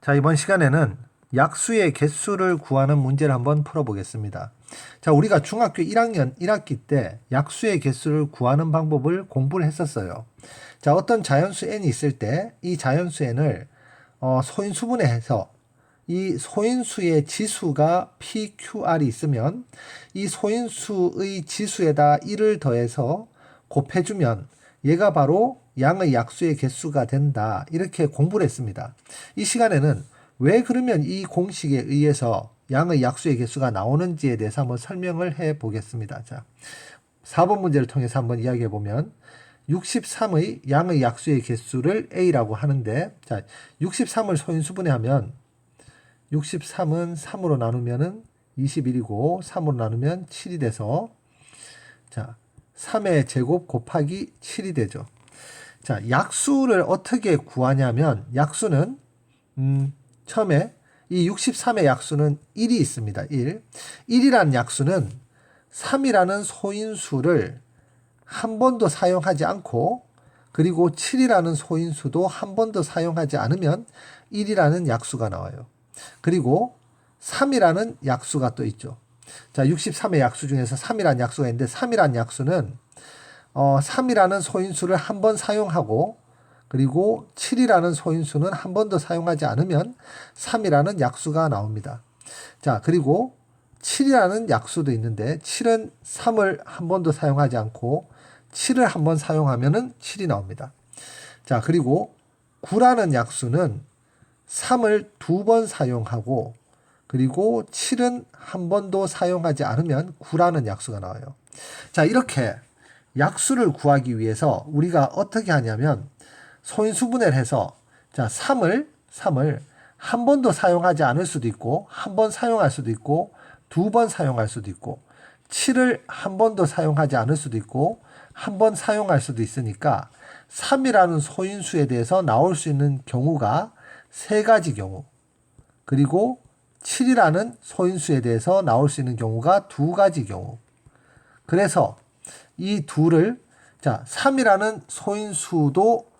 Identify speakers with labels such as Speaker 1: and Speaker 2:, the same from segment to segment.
Speaker 1: 자, 이번 시간에는 약수의 개수를 구하는 문제를 한번 풀어보겠습니다. 자, 우리가 중학교 1학년 1학기 때 약수의 개수를 구하는 방법을 공부를 했었어요. 자, 어떤 자연수 n이 있을 때 이 자연수 n을 소인수분해 해서 이 소인수의 지수가 PQR이 있으면 이 소인수의 지수에다 1을 더해서 곱해주면 얘가 바로 양의 약수의 개수가 된다. 이렇게 공부를 했습니다. 이 시간에는 왜 그러면 이 공식에 의해서 양의 약수의 개수가 나오는지에 대해서 한번 설명을 해 보겠습니다. 자, 4번 문제를 통해서 한번 이야기해 보면 63의 양의 약수의 개수를 A라고 하는데, 자, 63을 소인수분해하면 63은 3으로 나누면은 21이고 3으로 나누면 7이 돼서, 자, 3의 제곱 곱하기 7이 되죠. 자, 약수를 어떻게 구하냐면 약수는 처음에 이 63의 약수는 1이 있습니다. 1. 1이라는 약수는 3이라는 소인수를 한 번도 사용하지 않고, 그리고 7이라는 소인수도 한 번도 사용하지 않으면 1이라는 약수가 나와요. 그리고 3이라는 약수가 또 있죠. 자, 63의 약수 중에서 3이라는 약수가 있는데 3이라는 약수는 3이라는 소인수를 한 번 사용하고, 그리고 7이라는 소인수는 한 번도 사용하지 않으면 3이라는 약수가 나옵니다. 자, 그리고 7이라는 약수도 있는데 7은 3을 한 번도 사용하지 않고 7을 한 번 사용하면은 7이 나옵니다. 자, 그리고 9라는 약수는 3을 두 번 사용하고, 그리고 7은 한 번도 사용하지 않으면 9라는 약수가 나와요. 자, 이렇게 약수를 구하기 위해서 우리가 어떻게 하냐면 소인수분해를 해서, 자, 3을 한 번도 사용하지 않을 수도 있고 한 번 사용할 수도 있고 두 번 사용할 수도 있고, 7을 한 번도 사용하지 않을 수도 있고 한 번 사용할 수도 있으니까 3이라는 소인수에 대해서 나올 수 있는 경우가 세 가지 경우, 그리고 7이라는 소인수에 대해서 나올 수 있는 경우가 두 가지 경우. 그래서 이 둘을, 자, 3이라는 소인수도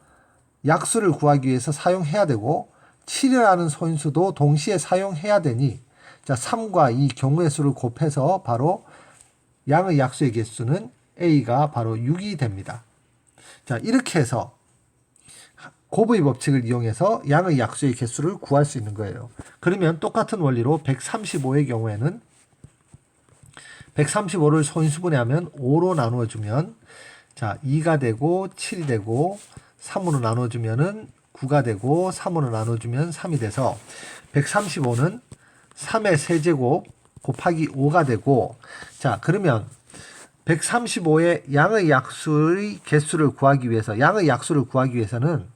Speaker 1: 약수를 구하기 위해서 사용해야 되고 7이라는 소인수도 동시에 사용해야 되니, 자, 3과 이 경우의 수를 곱해서 바로 양의 약수의 개수는 A가 바로 6이 됩니다. 자, 이렇게 해서 곱의 법칙을 이용해서 양의 약수의 개수를 구할 수 있는 거예요. 그러면 똑같은 원리로 135의 경우에는 135를 소인수분해하면 5로 나누어주면, 자, 2가 되고 7이 되고 3으로 나눠주면은 9가 되고 3으로 나눠주면 3이 돼서 135는 3의 세제곱 곱하기 5가 되고, 자, 그러면 135의 양의 약수의 개수를 구하기 위해서, 양의 약수를 구하기 위해서는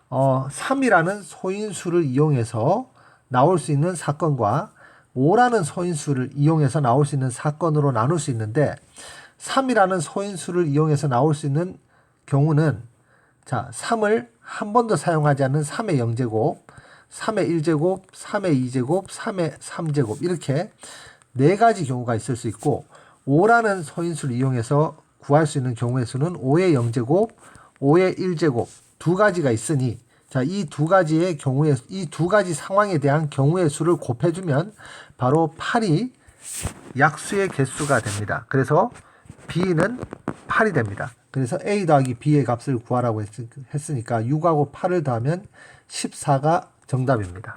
Speaker 1: 3이라는 소인수를 이용해서 나올 수 있는 사건과 5라는 소인수를 이용해서 나올 수 있는 사건으로 나눌 수 있는데, 3이라는 소인수를 이용해서 나올 수 있는 경우는, 자, 3을 한 번도 사용하지 않는 3의 0제곱, 3의 1제곱, 3의 2제곱, 3의 3제곱, 이렇게 네 가지 경우가 있을 수 있고, 5라는 소인수를 이용해서 구할 수 있는 경우의 수는 5의 0제곱, 5의 1제곱 두 가지가 있으니, 자, 이 두 가지의 경우에, 이 두 가지 상황에 대한 경우의 수를 곱해주면 바로 8이 약수의 개수가 됩니다. 그래서 B는 8이 됩니다. 그래서 A 더하기 B의 값을 구하라고 했으니까 6하고 8을 더하면 14가 정답입니다.